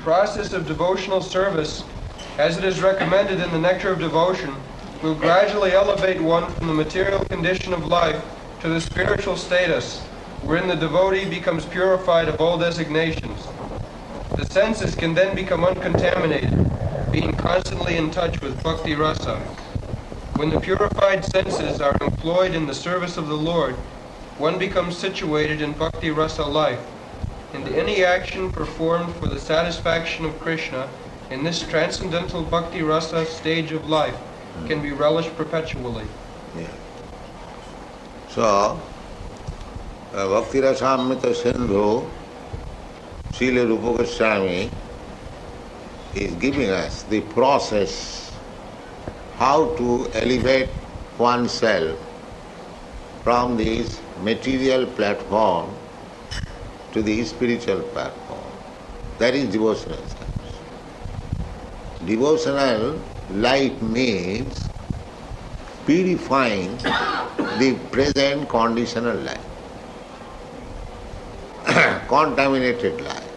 process of devotional service, as it is recommended in the Nectar of Devotion, will gradually elevate one from the material condition of life to the spiritual status, wherein the devotee becomes purified of all designations. The senses can then become uncontaminated, being constantly in touch with bhakti rasa. When the purified senses are employed in the service of the Lord, one becomes situated in bhakti rasa life, and any action performed for the satisfaction of Krishna in this transcendental bhakti rasa stage of life can be relished perpetually. Yeah. So, Bhakti Rasamrita Sindhu, Srila Rupa Gosvāmī is giving us the process how to elevate oneself from this material platform to the spiritual platform. That is devotional service. Devotional life means purifying the present conditional life, contaminated life,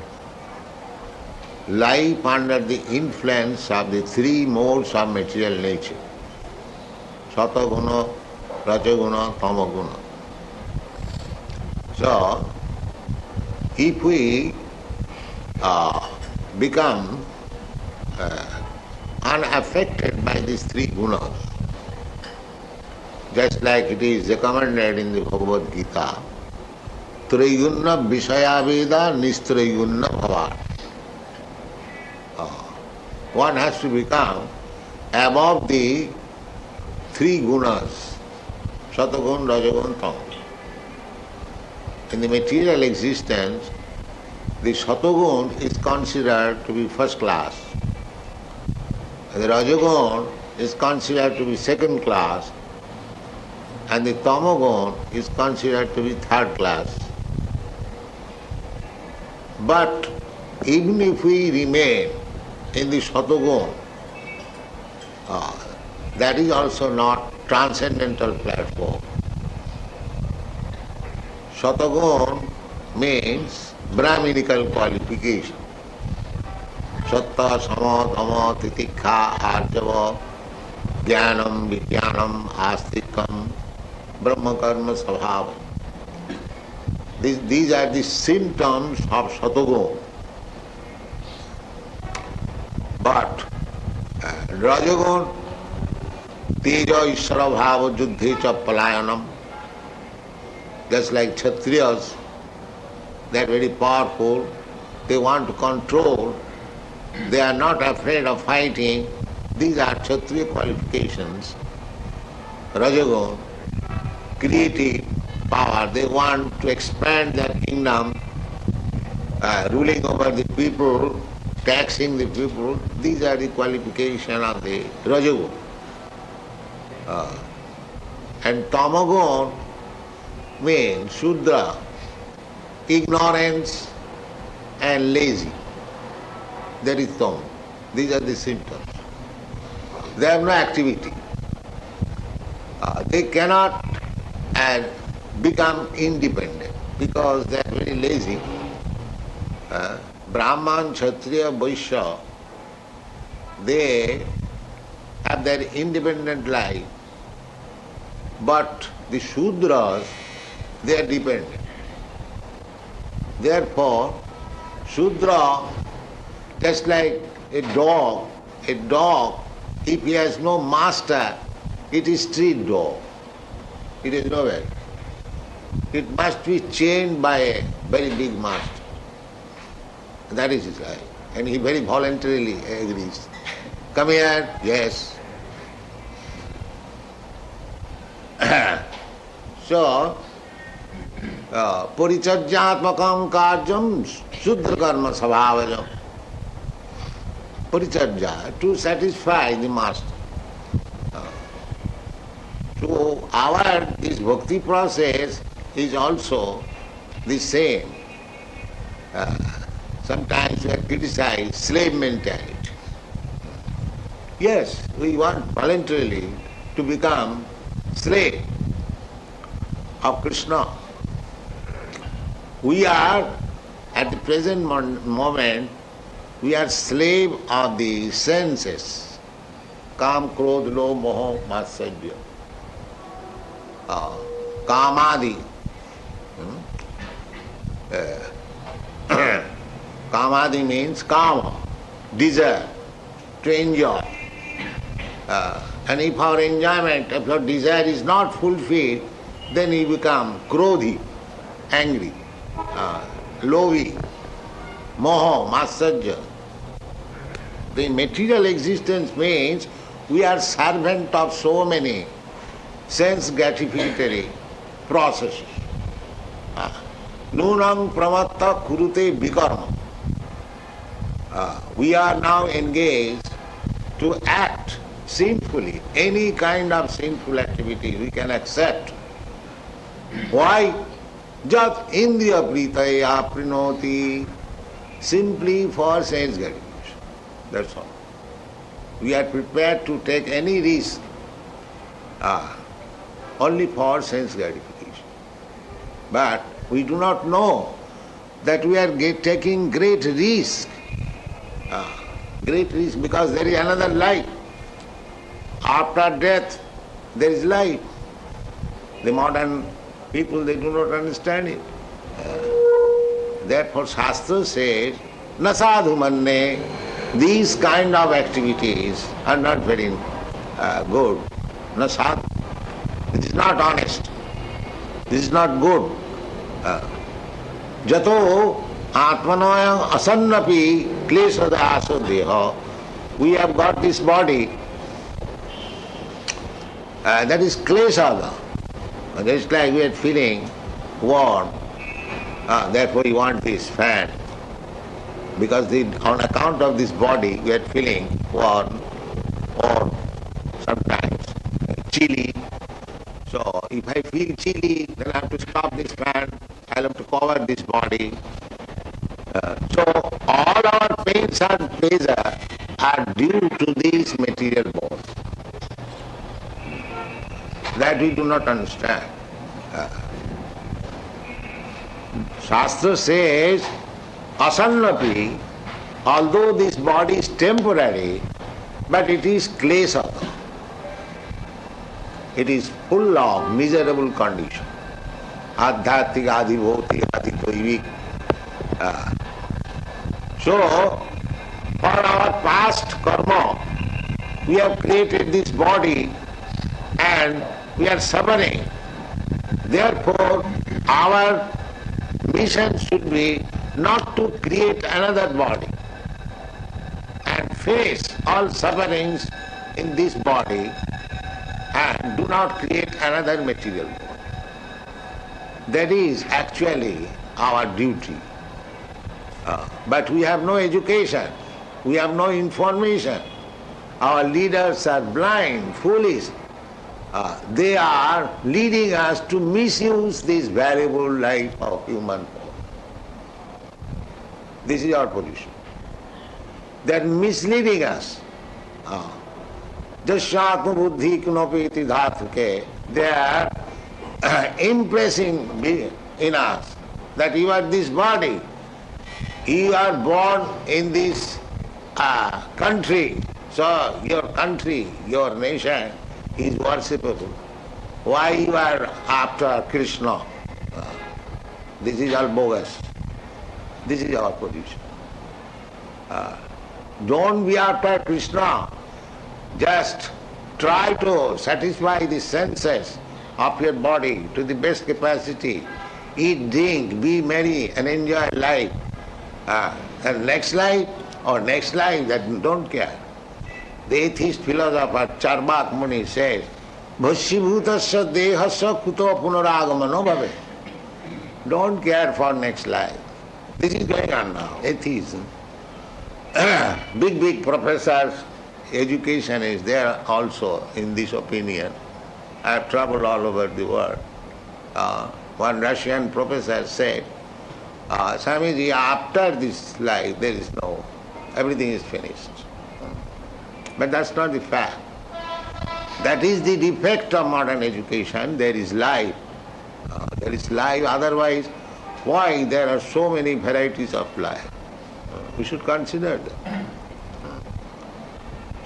life under the influence of the three modes of material nature, sataguna, rajaguna, tamaguna. So, if we become unaffected by these three gunas, just like it is recommended in the Bhagavad Gita, Trayunna Vishaya Veda Nistrayunna Bhavat. One has to become above the three gunas, Satagun, Rajagun, Tamagun. In the material existence, the Satagun is considered to be first class, and the Rajagun is considered to be second class, and the Tamagun is considered to be third class. But even if we remain in the Satagun, that is also not transcendental platform. Satagun means Brahminical qualification. Satta, sama, dhamma, titikha, arjava, jnanam, vidyanam, astikam, brahma karma, svabhava. These are the symptoms of Satagun. But Rajagun, teja ishvara bhava juddhe cha palayanam. Just like Kshatriyas, they are very powerful, they want to control, they are not afraid of fighting. These are Kshatriya qualifications. Rajagun, creative power, they want to expand their kingdom, ruling over the people, taxing the people. These are the qualifications of the Rajagun. And Tamagun means Shudra, ignorance and lazy. That is Tamagun. These are the symptoms. They have no activity. They cannot become independent because they are very lazy. Brahman, Kshatriya, Vaishya, they have their independent life, but the Shudras, they are dependent. Therefore, Shudra, just like a dog, if he has no master, it is street dog. It is no value. It must be chained by a very big master. That is his life. And he very voluntarily agrees. Come here, yes. So, Parichajyatmakam karjam Shudra karma svabhajam. Parichajya, to satisfy the master. So this bhakti process is also the same. Sometimes we are criticized slave mentality. Yes, we want voluntarily to become slave of Kṛṣṇa. We are, at the present moment, we are slave of the senses. Kam, krodh, lobh, moho, matsarya. Kamadi. Kamadi means kama, desire, to enjoy. And if our enjoyment, if our desire is not fulfilled, then we become krodhi, angry, lovi, moho, matsarya. The material existence means we are servant of so many sense gratificatory processes. Nunam pramatta kurute vikarma. We are now engaged to act sinfully. Any kind of sinful activity we can accept. Why? Jat indriya pritaya prinoti. Simply for sense gratification. That's all. We are prepared to take any risk only for sense gratification. But we do not know that we are taking great risk. Great risk because there is another life. After death, there is life. The modern people, they do not understand it. Therefore, Shastra says, na sadhu manne, these kind of activities are not very good. Na sadhu. This is not honest. This is not good. Jato atmanoyam asannapi klesadaso deha. We have got this body that is klesada. Just like we are feeling warm. Therefore we want this fan. Because on account of this body we are feeling warm or sometimes chilly. So if I feel chilly, then I have to stop this fan, I have to cover this body. So all our pains and pleasure are due to this material body. That we do not understand. Shastra says, asannapi, although this body is temporary, but it is klesa. It is full of miserable condition. Adhyatik, adhibhautik, adhitoivik. So, for our past karma, we have created this body and we are suffering. Therefore, our mission should be not to create another body and face all sufferings in this body and do not create another material body. That is actually our duty. But we have no education, we have no information. Our leaders are blind, foolish. They are leading us to misuse this valuable life of human form. This is our position. They are misleading us. Jasyatma buddhi kunopeti dhatuke. They are impressing in us that you are this body. You are born in this country. So your country, your nation is worshipable. Why you are after Kṛṣṇa? This is all bogus. This is our position. Don't be after Kṛṣṇa. Just try to satisfy the senses of your body to the best capacity. Eat, drink, be merry and enjoy life. And next life or next life, that don't care. The atheist philosopher Charvak Muni says, Bhashibhutasya dehasya kuto punaragamano bhave. Don't care for next life. This is going on now, atheism. Big professors, education is there also in this opinion. I have traveled all over the world. One Russian professor said, Swamiji, after this life there is no, everything is finished. But that's not the fact. That is the defect of modern education. There is life. There is life, otherwise why there are so many varieties of life? We should consider that.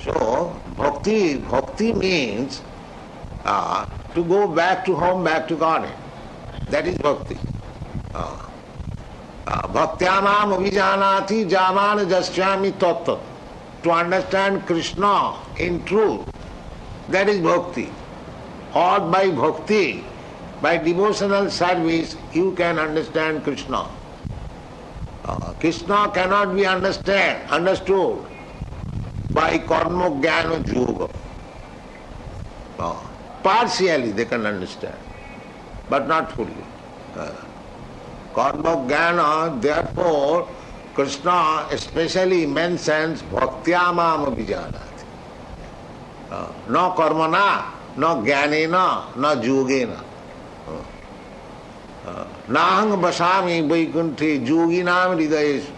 So, bhakti means to go back to home, back to Godhead. That is bhakti. Bhaktyānām abhijanāti jānāna jasyāmi tattva. To understand Kṛṣṇa in truth, that is bhakti. Or by bhakti, by devotional service, you can understand Kṛṣṇa. Kṛṣṇa cannot be understood by karma, jnana, yoga. Partially they can understand, but not fully. Karma, jnana, therefore, Kṛṣṇa especially mentions bhaktyāmām abhijanāti. No karmana, no jnanena, no yogena. Nāhang vasāmi vaikunṭhe yoginām hridayeshu.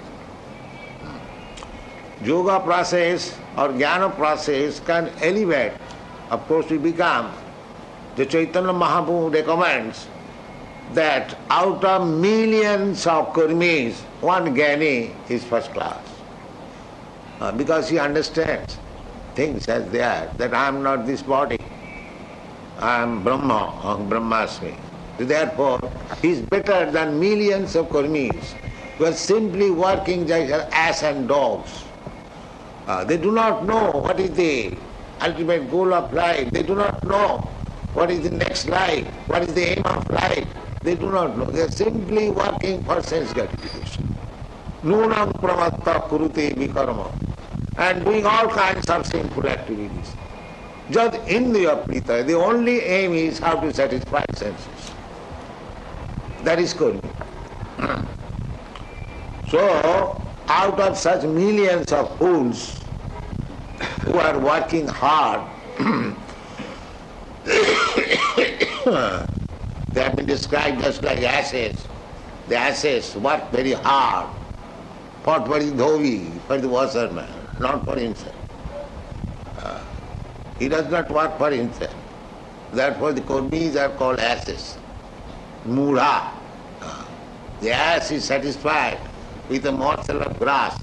Yoga process or jnana process can elevate. Of course we become. The Chaitanya Mahaprabhu recommends that out of millions of karmis, one jnani is first class. Because he understands things as they are, that I am not this body, I am Brahma, aham Brahmasmi. Therefore, he is better than millions of karmis who are simply working like ass and dogs. They do not know what is the ultimate goal of life. They do not know what is the next life, what is the aim of life. They do not know. They are simply working for sense gratification. Nūnam pramatta kurute vikarma. And doing all kinds of sinful activities. Just indriya prita. The only aim is how to satisfy senses. That is karma. So, out of such millions of fools who are working hard, they have been described just like asses. The asses work very hard for the dhobi, for the washerman, not for himself. He does not work for himself. Therefore the karmis are called asses. Mudha. The ass is satisfied with a morsel of grass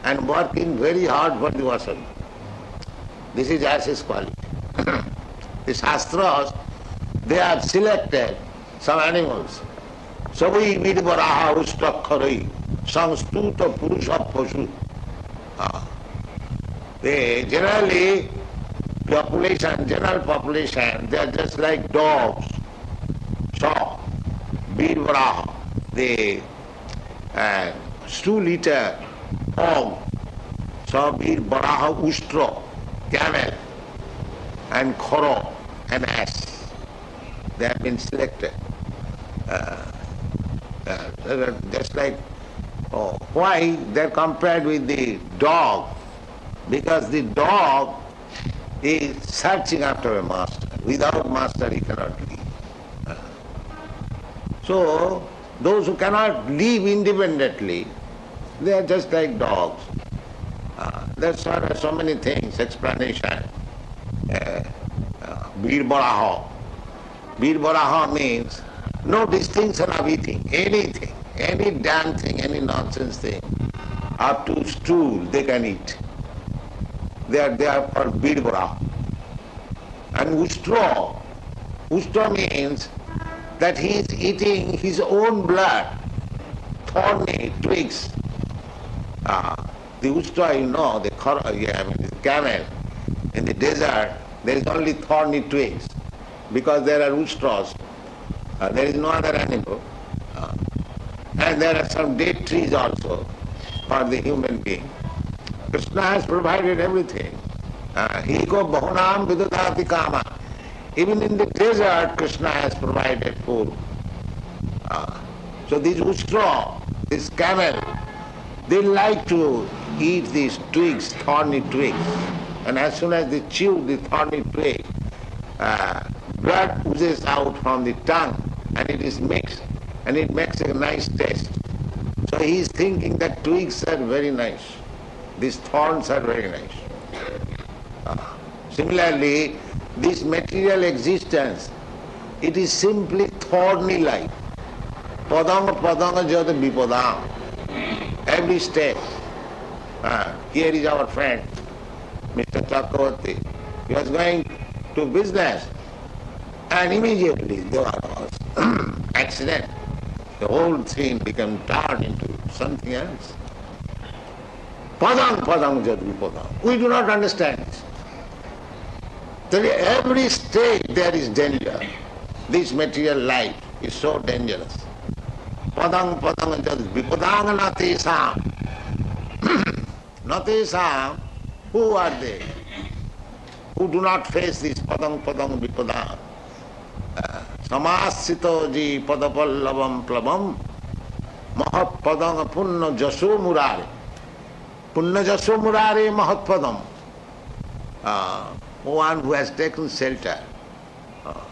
and working very hard for the washerman. This is ass's quality. The Shastras, they have selected some animals. Savai vidvaraha ustakharai samstuta purusha pasu. They general population, they are just like dogs. So, vidvaraha, the stool eater, hog. So, vidvaraha ustra, camel, and khoro, an ass. They have been selected. Just like, why they are compared with the dog? Because the dog is searching after a master. Without master he cannot live. So, those who cannot live independently, they are just like dogs. There's so many things, explanation. Virbaraha. Virbaraha means no distinction of eating, anything, any damn thing, any nonsense thing. Up to stool they can eat. They are called virbaraha. And ustra. Ustra means that he is eating his own blood, thorny twigs. The ustra, you know, the camel, in the desert, there is only thorny twigs, because there are ustras. There is no other animal. And there are some dead trees also for the human being. Kṛṣṇa has provided everything. Hiko bahunam vidudati kama. Even in the desert, Kṛṣṇa has provided food. So these ustra, this camel, they like to eat these twigs, thorny twigs. And as soon as they chew the thorny twig, blood oozes out from the tongue and it is mixed and it makes a nice taste. So he is thinking that twigs are very nice. These thorns are very nice. Similarly, this material existence, it is simply thorny life. Padanga padanga jata vipadam. every step. Here is our friend, Mr. Chakravarti. He was going to business and immediately there was accident. The whole scene became turned into something else. Padam padam jad vipadam. We do not understand this. Every stage there is danger. This material life is so dangerous. Padam padam jad vipadam natesam. Natesam, who are they? Who do not face this padam padam vipadam? Samasito ji padapallavam plabam mahat padam punna jaso murare. Punna jaso murare mahat padam. One who has taken shelter.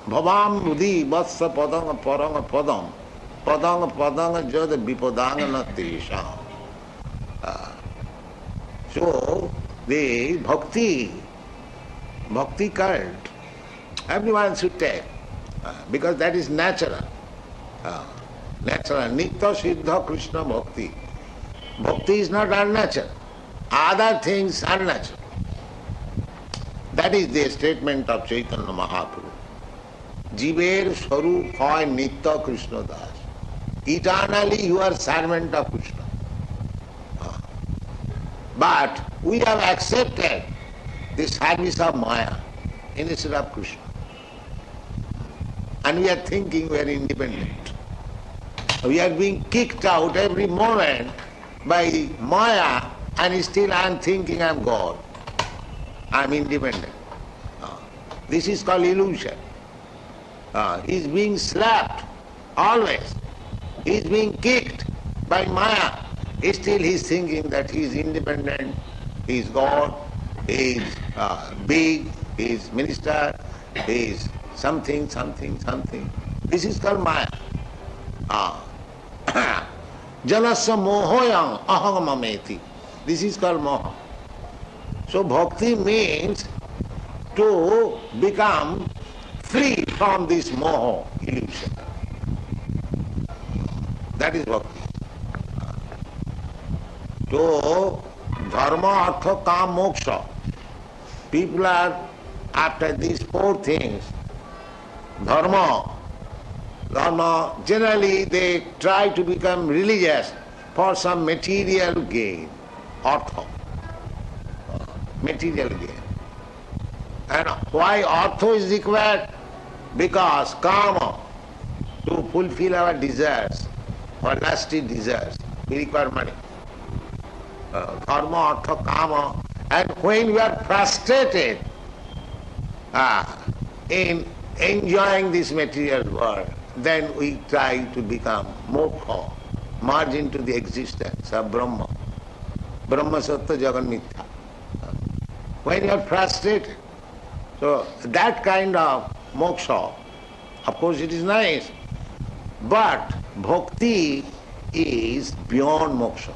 Bhavam mudi vatsa padam parang padam. Padam padam jad vipadam natesam. So, the bhakti cult, everyone should take, because that is natural. Natural, nitya siddha Kṛṣṇa bhakti. Bhakti is not unnatural. Other things unnatural. That is the statement of Chaitanya Mahaprabhu. Jiver swarup hoy nitya Kṛṣṇa das. Eternally you are servant of Kṛṣṇa. But we have accepted the service of Maya instead of Kṛṣṇa. And we are thinking we are independent. We are being kicked out every moment by Maya, and still I am thinking I am God. I am independent. This is called illusion. He is being slapped always. He is being kicked by Maya. Still he is thinking that he is independent, he is God, he is big, he is minister, he is something. This is called Maya. Janasya mohoyam aham ameti. This is called moha. So bhakti means to become free from this moha illusion. That is bhakti. So, dharma, artha, kam, moksha. People are after these four things. Dharma, generally they try to become religious for some material gain. Artha, material gain. And why artha is required? Because kama, to fulfill our desires, our lusty desires, we require money. Dharma, artha, kama, and when we are frustrated in enjoying this material world, then we try to become moksha, merge into the existence of Brahma. Brahma Sattva Jagan Mithya. When you are frustrated, so that kind of moksha, of course it is nice, but bhakti is beyond moksha.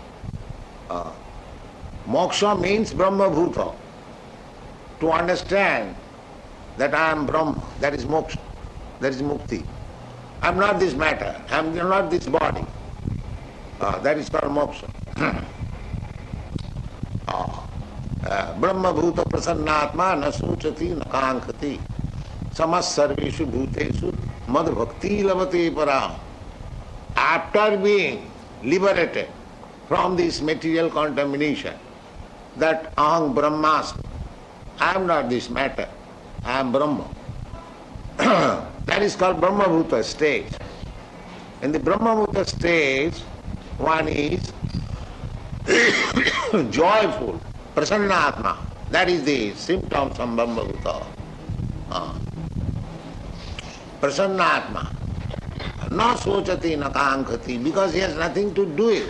Moksha means Brahma Bhuta. To understand that I am Brahma, that is moksha, that is mukti. I am not this matter, I am not this body. That is called moksha. Brahma Bhuta prasannatma na suchati na kaṅkhati samas sarveshu bhuteshu mad bhakti lavate paraṁ. After being liberated from this material contamination, that aham brahmasmi, I am not this matter, I am Brahma. That is called Brahma Bhuta stage. In the Brahma Bhuta stage, one is joyful, prasannatma. That is the symptoms of Brahma Bhuta. Prasannatma. Na sochati na kaṅkhati, because he has nothing to do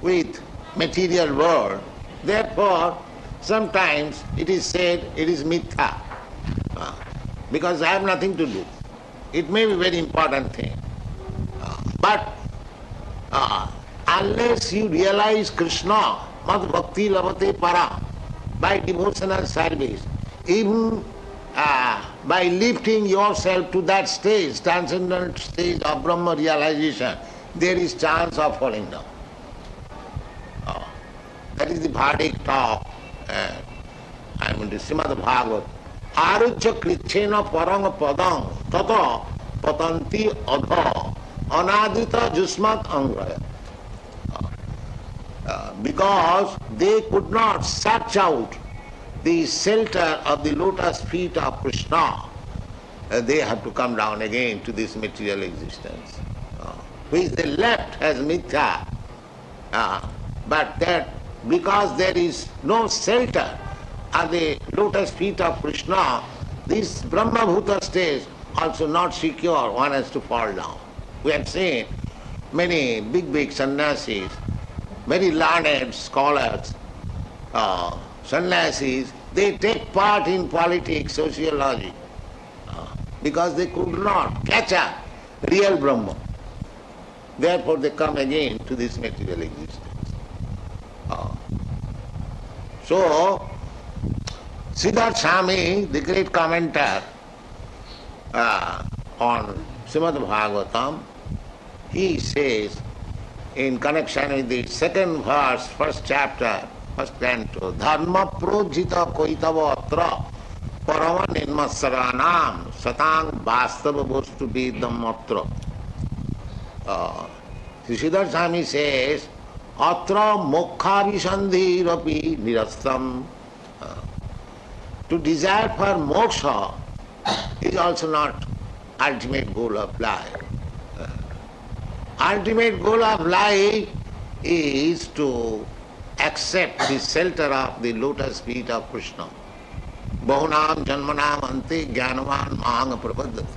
with material world. Therefore, sometimes it is said it is mithya, because I have nothing to do. It may be a very important thing. But unless you realize Kṛṣṇa, mad bhakti lavate paraṁ, by devotional service, even by lifting yourself to that stage, transcendental stage of Brahma realization, there is chance of falling down. That is the verdict of, the Srimad-Bhāgavad. Arujya kṛṣṇa paraṁ padam tata patanti adha anādita jusmat angraya. Because they could not search out the shelter of the lotus feet of Kṛṣṇa, they have to come down again to this material existence, which they left as mithya. But that because there is no shelter at the lotus feet of Kṛṣṇa, this Brahma-bhuta stage also not secure, one has to fall down. We have seen many big sannyasis, very learned scholars, sannyasis, they take part in politics, sociology, because they could not catch up real Brahma. Therefore they come again to this material existence. So, Siddhartha Swami, the great commentator on Srimad-Bhāgavatam, he says, in connection with the second verse, first chapter, first canto, Dharma projita koitava atra parama nirmasaranam satang vāstava bostu vedam atra. Siddhartha Swami says, atra mokkha visandhirapi nirastam. To desire for moksha is also not ultimate goal of life. Ultimate goal of life is to accept the shelter of the lotus feet of Kṛṣṇa. Bahunam janmanam ante jnanavan mahanga prapaddati.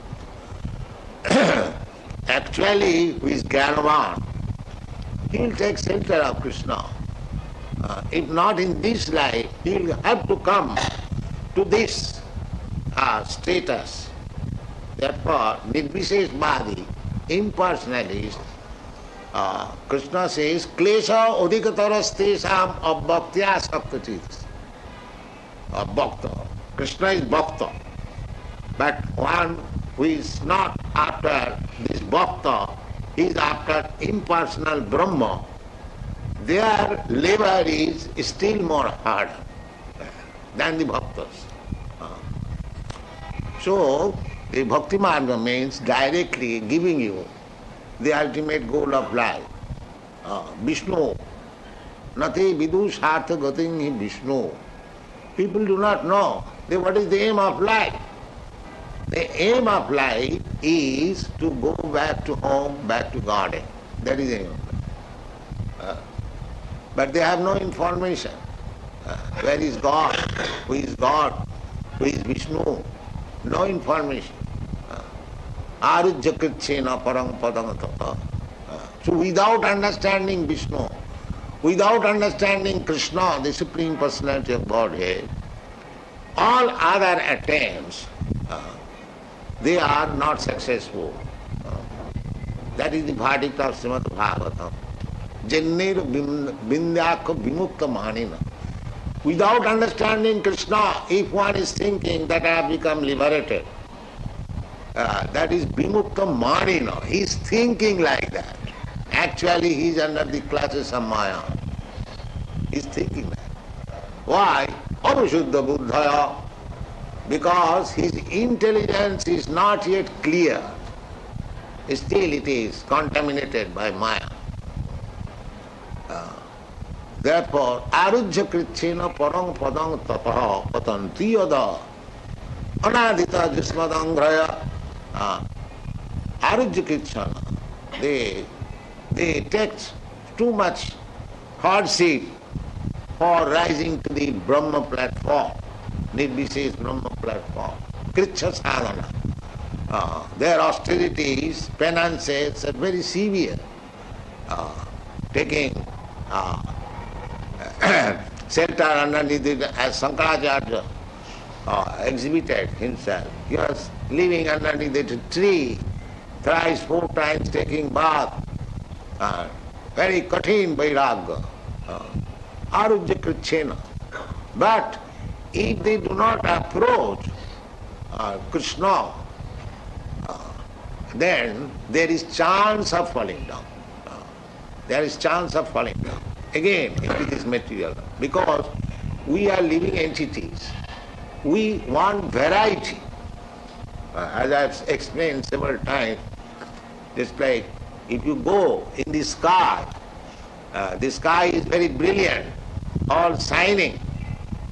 Actually, who is jnanavan, he will take shelter of Kṛṣṇa. If not in this life, he will have to come to this status. Therefore, nirvisheshvādi, impersonalist, Kṛṣṇa says, klesha odhikatarastesam abhaktya saptachitas. Bhakta. Kṛṣṇa is bhakta. But one who is not after this bhakta, he is after impersonal Brahma, their labor is still more harder than the bhaktas. So, the bhakti marga means directly giving you the ultimate goal of life. Vishnu. Nati vidu sartha gatim hi Vishnu. People do not know what is the aim of life. The aim of life is to go back to home, back to garden. That is the aim of life. But they have no information. Where is God? Who is God? Who is Vishnu? No information. Arujya kṛṣṇa paraṁ padam tata. So without understanding Vishnu, without understanding Kṛṣṇa, the Supreme Personality of Godhead, all other attempts, they are not successful. That is the verdict of Srimad-Bhāgavatam. Jannir bindyakha vimukta manina. Without understanding Kṛṣṇa, if one is thinking that I have become liberated, that is vimukta manina. He is thinking like that. Actually, he is under the clutches of Maya. He is thinking that. Why? Avashuddha buddhaya. Because his intelligence is not yet clear. Still it is contaminated by Maya. Therefore, arujya kṛṣṇa paraṁ padam tataha patanti yada anādita jusmadangraya. Arujya kṛṣṇa, they take too much hardship for rising to the Brahma platform, nirvishesh Brahma platform, kṛṣṇa sadhana. Their austerities, penances are very severe. Taking shelter underneath it, as Shankaracharya exhibited himself. He was living underneath a tree, thrice, 4 times taking bath. Very kathin vairagya. Arujya kṛṣṇa. But if they do not approach Kṛṣṇa, then there is chance of falling down. There is chance of falling down. again into this material, because we are living entities. We want variety. As I have explained several times, just like if you go in the sky is very brilliant, all shining,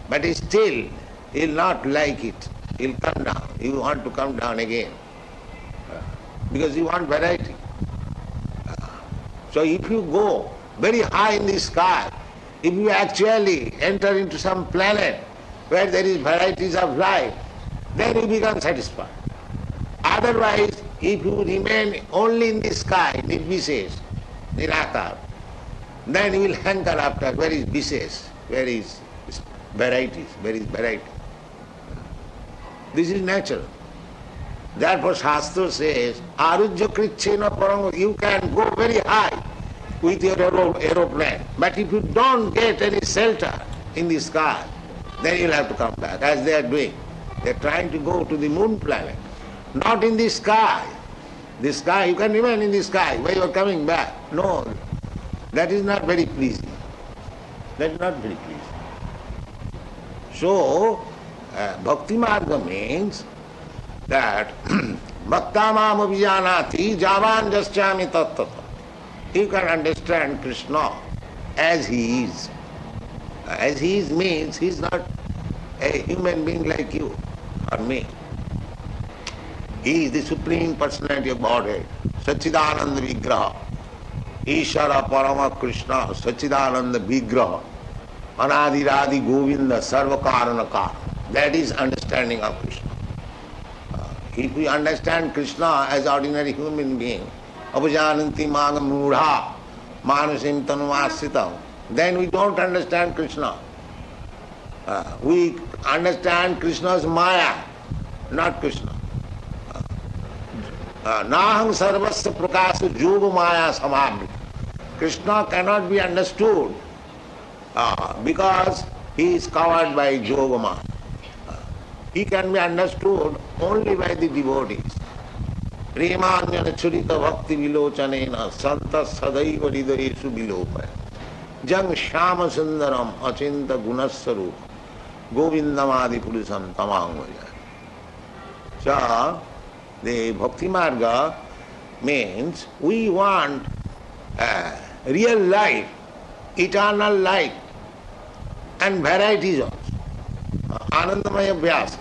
but still you'll not like it. You'll come down. You want to come down again because you want variety. So if you go very high in the sky, if you actually enter into some planet where there is varieties of life, then you become satisfied. Otherwise, if you remain only in the sky, nirvisesh, nirakar, then you will hanker after where is visesh, where is varieties, where is variety. This is natural. Therefore Shastra says, arujya krichena parang, you can go very high with your aeroplane, but if you don't get any shelter in the sky, then you'll have to come back, as they are doing. They're trying to go to the moon planet. Not in the sky. The sky, you can remain in the sky while you are coming back. No, that is not very pleasing. That is not very pleasing. So, Bhakti Marga means that Bhaktamam abhijanati javan jasyami tattata. You can understand Krishna as he is. As he is means he is not a human being like you or me. He is the Supreme Personality of Godhead, Sachidananda Vigraha, Ishara Parama Krishna, Sachidananda Vigraha, Anadiradi Govinda, Sarvakaranakara. That is understanding of Krishna. If we understand Krishna as ordinary human being, Apajananti Maga Mudha, Manasim Tanumasita, then we don't understand Krishna. We understand Krishna's Maya, not Krishna. Naham sarvasya prakasa yoga maya samabhita. Krishna cannot be understood because he is covered by yoga maya. He can be understood only by the devotees. Premanyana churita bhakti vilochanena santa sadaiva hridayesu vilopaya. Jang śrama sundaram achinta gunassarupa govindamadi puruṣam tamang vajaya. So, the Bhakti Marga means we want real life, eternal life, and varieties also. Anandamaya Vyasa.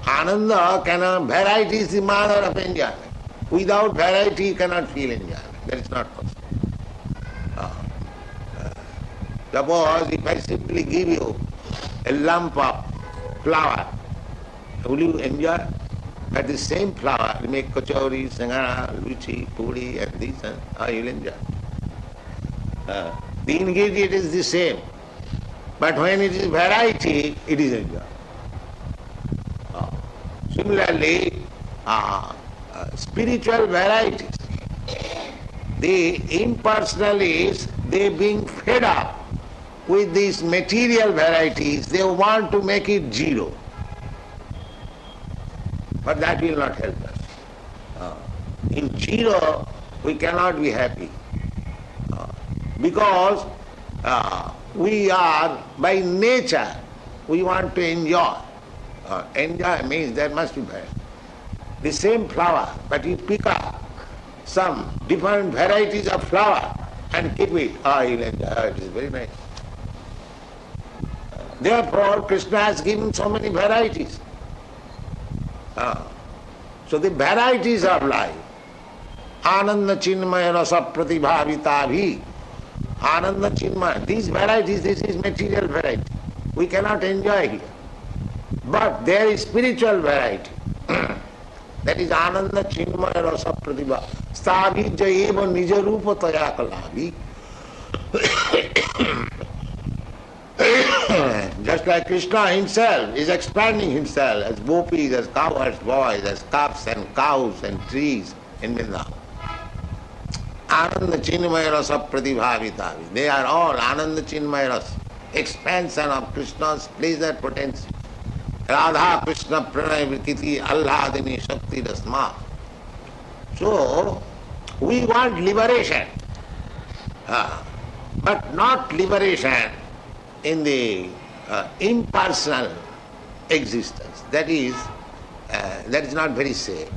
Ananda cannot, variety is the mother of enjoyment. Without variety you cannot feel enjoyment. That is not possible. Suppose if I simply give you a lump of flour, will you enjoy? But the same flour, you make kachori, sangara, luchi, puri, and this, and you will enjoy. The ingredient is the same, but when it is variety, it is enjoyed. Similarly, spiritual varieties, the impersonalists, they being fed up with these material varieties, they want to make it zero. But that will not help us. In zero, we cannot be happy. Because we are, by nature, we want to enjoy. Enjoy means there must be variety. The same flower, but you pick up some different varieties of flower and keep it. You'll enjoy. It is very nice. Therefore, Krishna has given so many varieties. So the varieties of life, Ananda Chinmaya Rasa Pratibhavita, Ananda Chinmaya, these varieties, this is material variety. We cannot enjoy here. But there is spiritual variety. That is Ananda Chinmaya Rasa Pratibha. Stāvi jayeva nija rupa taya kalavi. Just like Krishna himself is expanding himself as gopis, as cowherds, boys, as calves and cows and trees in Vrindavan. Ananda Chinmaya Rasa Pratibhavitavi. They are all Ananda Chinmaya Rasa, expansion of Krishna's pleasure potency. Radha Krishna Pranay Vikiti Alladini Shakti Rasma. So, we want liberation. but not liberation in the impersonal existence. That is not very safe.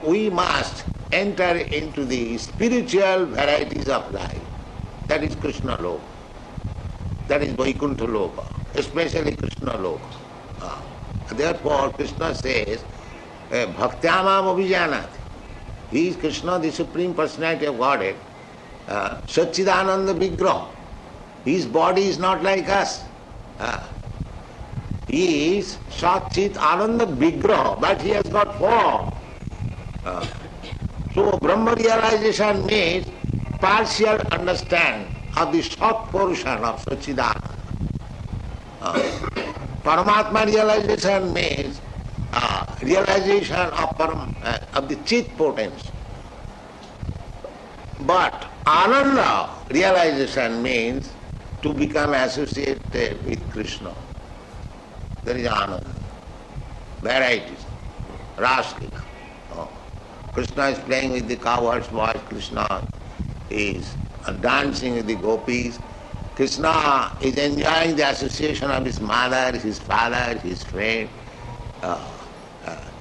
We must enter into the spiritual varieties of life. That is Kṛṣṇa Loka. That is Vaikuntha Loka, especially Kṛṣṇa Loka. Therefore, Kṛṣṇa says, Bhaktyamam abhijanati. He is Kṛṣṇa, the Supreme Personality of Godhead, Satchidananda Vigraha. His body is not like us. He is Satchit Ananda Vigraha, but he has got form. So Brahma realization means partial understanding of the Sat portion of Satchidananda. Paramatma realization means realization of the Chit potency. But Ananda realization means to become associated with Kṛṣṇa. There is Ananda. Varieties. Raskika. Kṛṣṇa is playing with the cowherd's boys. Kṛṣṇa is dancing with the gopis. Kṛṣṇa is enjoying the association of his mother, his father, his friend.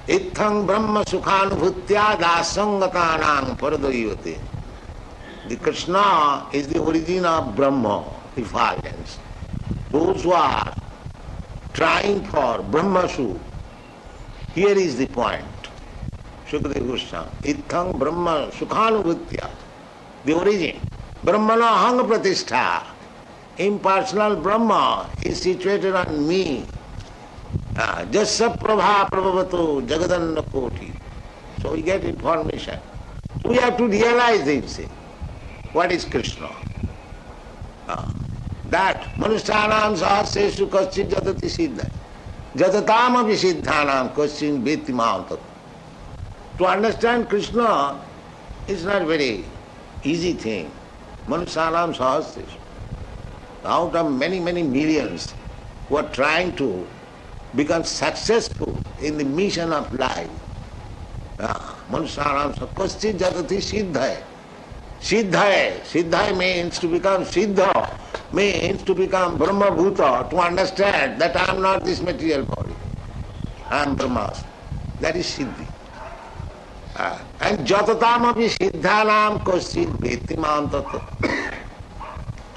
Ithang brahma sukhanubhutya dasangatanang paradayivate. The Kṛṣṇa is the origin of Brahma, effulgence. Those who are trying for Brahma Sukh, here is the point. Śukadeva Gosvāmī. Ithang brahma sukhanubhutya. The origin. Brahmana aham pratishtha. Impersonal Brahma is situated on me. Jasya prabha prabhavato jagadanna koti. So we get information. So we have to realize this. What is Kṛṣṇa? That manusyanam sahasresu kaschid jatati siddha. Jatatam api siddhanam kaschid vedyam. To understand Kṛṣṇa is not very easy thing. Manusyanam sahasresu. Out of many, many millions who are trying to become successful in the mission of life, manusyanam kaschid jatati siddha. Siddha means to become siddha, means to become Brahma Bhuta, to understand that I am not this material body. I am Brahmas. That is siddhi. And jatatam api siddhanam kaschid vedyam tattva.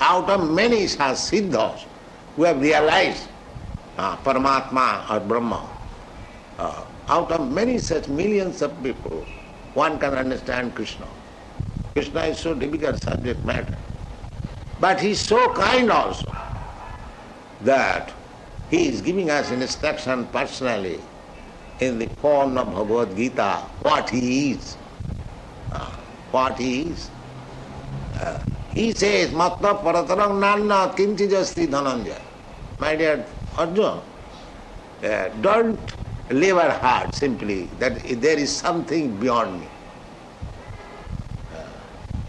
Out of many such siddhas who have realized Paramatma or Brahma, out of many such millions of people, one can understand Kṛṣṇa. Kṛṣṇa is so difficult subject matter. But he is so kind also that he is giving us instruction personally in the form of Bhagavad Gita, what he is. What he is. He says, Matna paratarang nanna kinchijasti dhananjaya. My dear Arjuna, don't live our heart simply that there is something beyond me.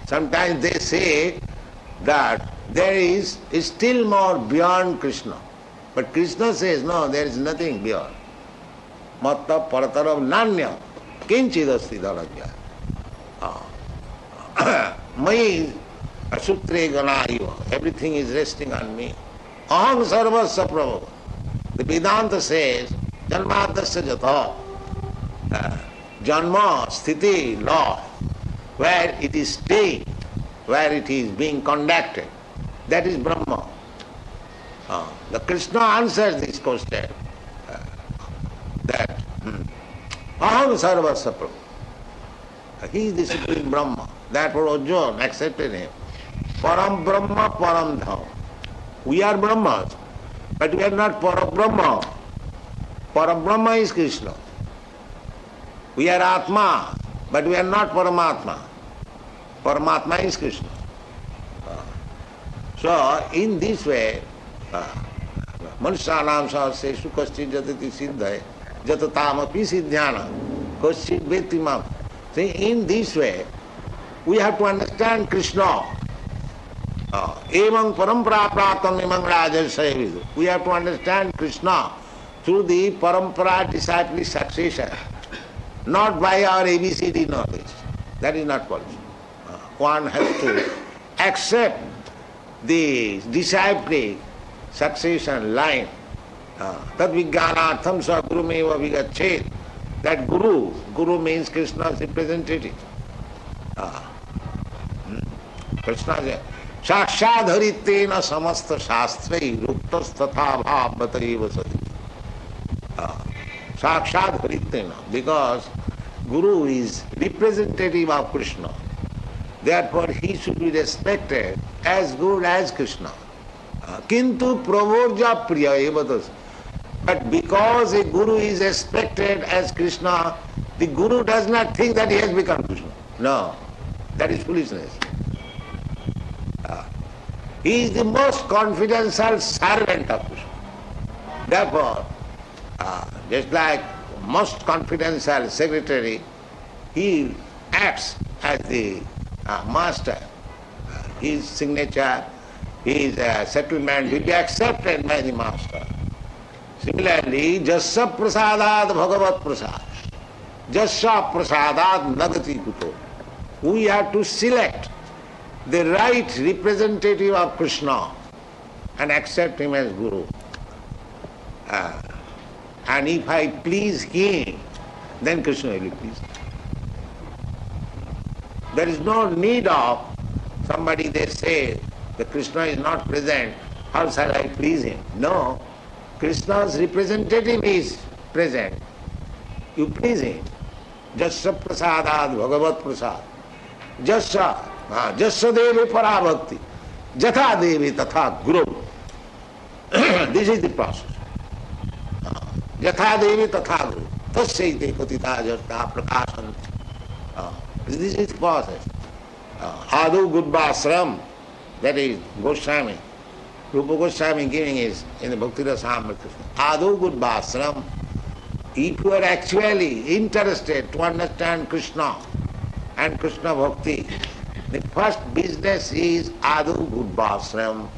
Sometimes they say that there is still more beyond Kṛṣṇa. But Kṛṣṇa says, no, there is nothing beyond. Matta parataram nanya kinchidasti dhananjaya. Mai sutre ganāyo. Everything is resting on me. Aham sarvasya prabhava. The Vedanta says, janmadasya jatha. Janma, sthiti, law, where it is staying, where it is being conducted, that is Brahma. The Kṛṣṇa answers this question, that aham sarvasya prabhava. He is the Supreme Brahma. Therefore Arjuna accepted him. Paraṁ Brahma, Paraṁ Dharma. We are Brahmas, but we are not Parabrahma. Parabrahma is Kṛṣṇa. We are Atma, but we are not Paramatma. Paramatma is Kṛṣṇa. So, in this way, manusyanam sahasresu kaschid jatati siddha jatatam api siddhyanam kaschid vedyam. See, in this way, we have to understand Kṛṣṇa. Evang parampara pratam imang rajasaya vidu. We have to understand Kṛṣṇa through the parampara disciplic succession, not by our ABCD knowledge. That is not possible. One has to accept the disciplic succession line, tad vijnānārtham sa gurumeva vigacchēt, that guru means Krishna's representative. Kṛṣṇasya saksādharitena samasta shāstrai ruktas-tathā bhāvata-eva sati. Saksādharitena, because Guru is representative of Krishna. Therefore he should be respected as good as Krishna. Kintu pravorja priya evatas. But because a Guru is respected as Krishna, the Guru does not think that he has become Krishna. No, that is foolishness. He is the most confidential servant of Krishna. Therefore, just like most confidential secretary, he acts as the master. His signature, his settlement will be accepted by the master. Similarly, jasya prasadad bhagavat prasad. Jasya prasadad nagati kuto. We have to select the right representative of Krishna and accept him as Guru. And if I please him, then Krishna will be pleased. There is no need of somebody, they say, that Krishna is not present, how shall I please him? No, Krishna's representative is present. You please him. Jasya prasadad bhagavat prasad. Jasya devi parabhakti. Jatha devi tatha guru. This is the process. Jatha devi tatha guru. Tasyaite patita jarta prakashanti. This is the process. Adu Gudbasram, that is Gosvāmī. Rupa Gosvāmī giving is in the Bhakti Rasamrita. Adu Gudbasram. If you are actually interested to understand Krishna and Krishna Bhakti, the first business is Adu Gudbasram.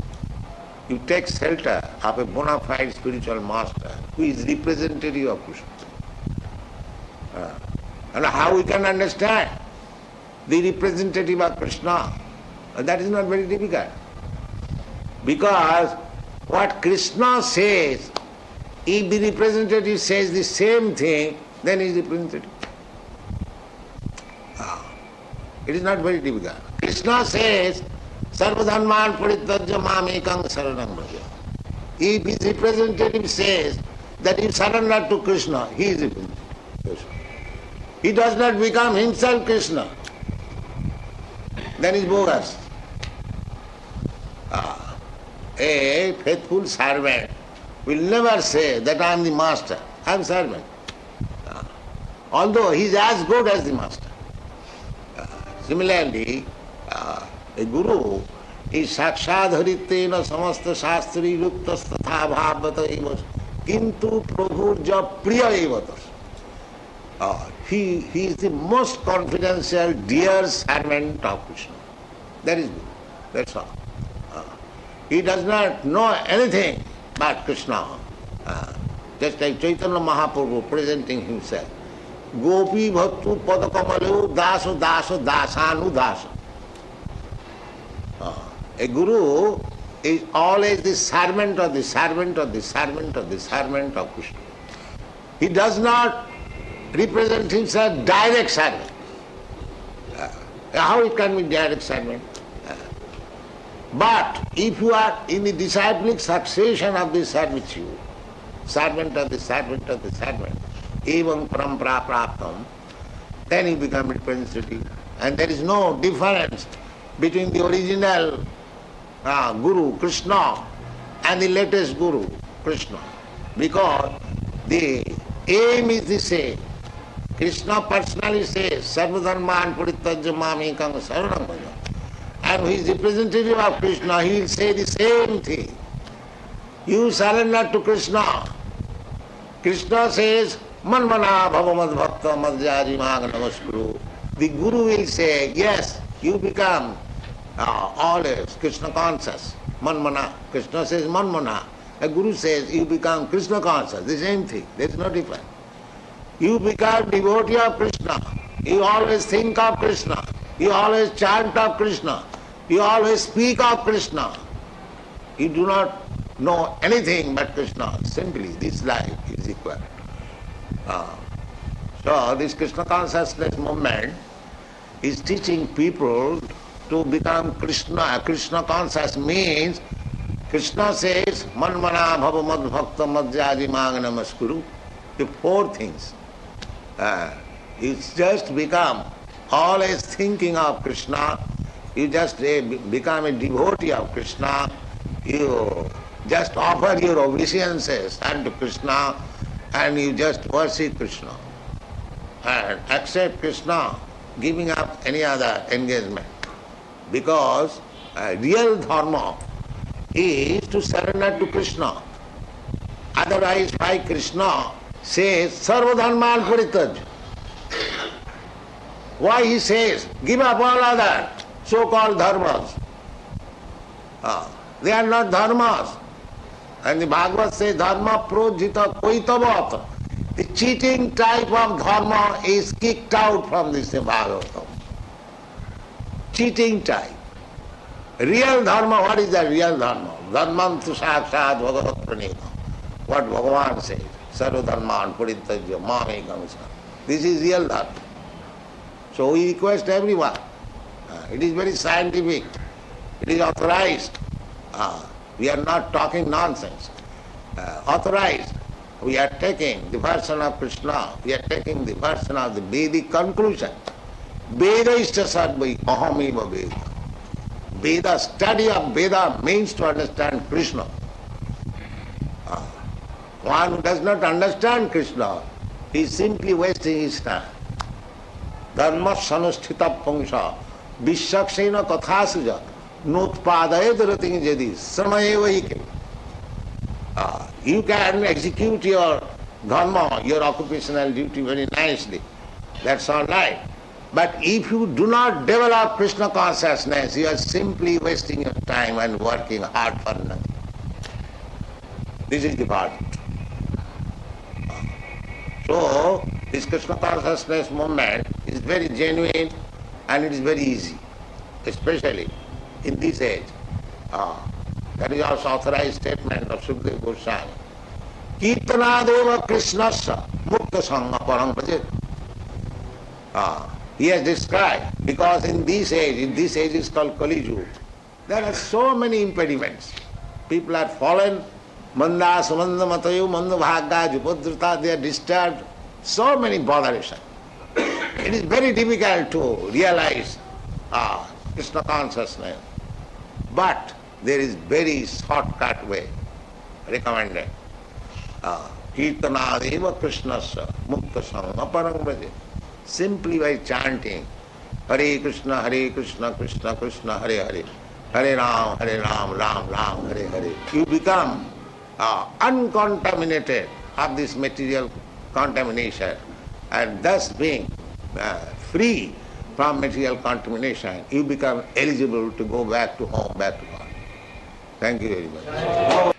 You take shelter of a bona fide spiritual master who is representative of Krishna. And how we can understand the representative of Krishna? That is not very difficult. Because what Krishna says, if the representative says the same thing, then he is representative. It is not very difficult. Krishna says, sarva-dharmān parityajya māmekam saranam bhaja. If his representative says that he surrender to Krishna, he is representative. He does not become himself Krishna, then he is bogus. A faithful servant will never say that I am the master, I am servant. Although he is as good as the master. Similarly, a guru is sakshādharitena samasta shāstri ruktas-tathā bhāvata kintu prabhurja priya evatas. He is the most confidential, dear servant of Krishna. That is good. That's all. He does not know anything but Krishna. Just like Chaitanya Mahaprabhu presenting himself. Gopi bhaktu padakamalu daso daso dasanu dasa. A guru is always the servant of the servant of the servant of the servant of Krishna. He does not represent himself direct servant. How it can be direct servant? But if you are in the disciplic succession of the servitude, servant of the servant of the servant, evam parampara praptam, then you become representative. And there is no difference between the original Guru, Krishna, and the latest Guru, Krishna. Because the aim is the same. Krishna personally says, sarva-dharmān parityajya māmekam saranam bhaja. And who is representative of Krishna, he will say the same thing. You surrender to Krishna. Krishna says, manmana bhava madbhakta madhyaji maga namaskuru. The Guru will say, yes, you become always Krishna conscious. Manmana. Krishna says manmana. A Guru says, you become Krishna conscious. The same thing. There is no difference. You become devotee of Krishna. You always think of Krishna. You always chant of Krishna. You always speak of Kṛṣṇa. You do not know anything but Kṛṣṇa. Simply, this life is equal. So this Kṛṣṇa consciousness movement is teaching people to become Kṛṣṇa. Kṛṣṇa conscious means, Kṛṣṇa says, manmana bhava mad bhakta madhyādi māṅ namaskuru. The four things. You just become always thinking of Kṛṣṇa. You just become a devotee of Kṛṣṇa. You just offer your obeisances unto Kṛṣṇa and you just worship Kṛṣṇa. And accept Kṛṣṇa, giving up any other engagement. Because real dharma is to surrender to Kṛṣṇa. Otherwise, why Kṛṣṇa says, sarva parityajya. Why he says, give up all other so-called dharmas. They are not dharmas. And the Bhagavad says, dharma projita koitavat. The cheating type of dharma is kicked out from this Bhagavatam. Cheating type. Real dharma, what is the real dharma? Dharmam tu sakshat bhagavat pranita. What Bhagavan says, sarva dharman parityajya mamekam sa. This is real dharma. So we request everyone. It is very scientific. It is authorized. We are not talking nonsense. Authorized. We are taking the version of Kṛṣṇa. We are taking the version of the Vedic conclusion. Vedaiś sarvair aham vedyam. Veda, study of Veda means to understand Kṛṣṇa. One who does not understand Kṛṣṇa, he is simply wasting his time. Dharma svanuṣṭhitaḥ puṁsāṁ viṣvaksena-kathāsu notpādayed ratiṁ yadi śrama. You can execute your dharma, your occupational duty very nicely. That's all right. But if you do not develop Kṛṣṇa consciousness, you are simply wasting your time and working hard for nothing. This is the part. So, this Kṛṣṇa consciousness movement is very genuine and it is very easy, especially in this age. That is also authorized statement of Śukadeva Gosvāmī. Kīrtanād kṛṣṇasya mukta-saṅgaḥ paraṁ. He has described, because in this age is called Kali-yuga, there are so many impediments. People are fallen, sumanda-matayo, manda-bhāgyā, they are disturbed, so many botheration. It is very difficult to realize Kṛṣṇa consciousness. But there is very shortcut way recommended. Kīrtanād kṛṣṇasya mukta-saṅgaḥ paraṁ. Simply by chanting Hare Kṛṣṇa, Hare Kṛṣṇa, Kṛṣṇa Kṛṣṇa, Hare Hare, Hare Rāma, Hare Rāma, Rāma Rāma, Hare Hare. You become uncontaminated of this material contamination, and thus being free from material contamination, you become eligible to go back to home, back to God. Thank you very much.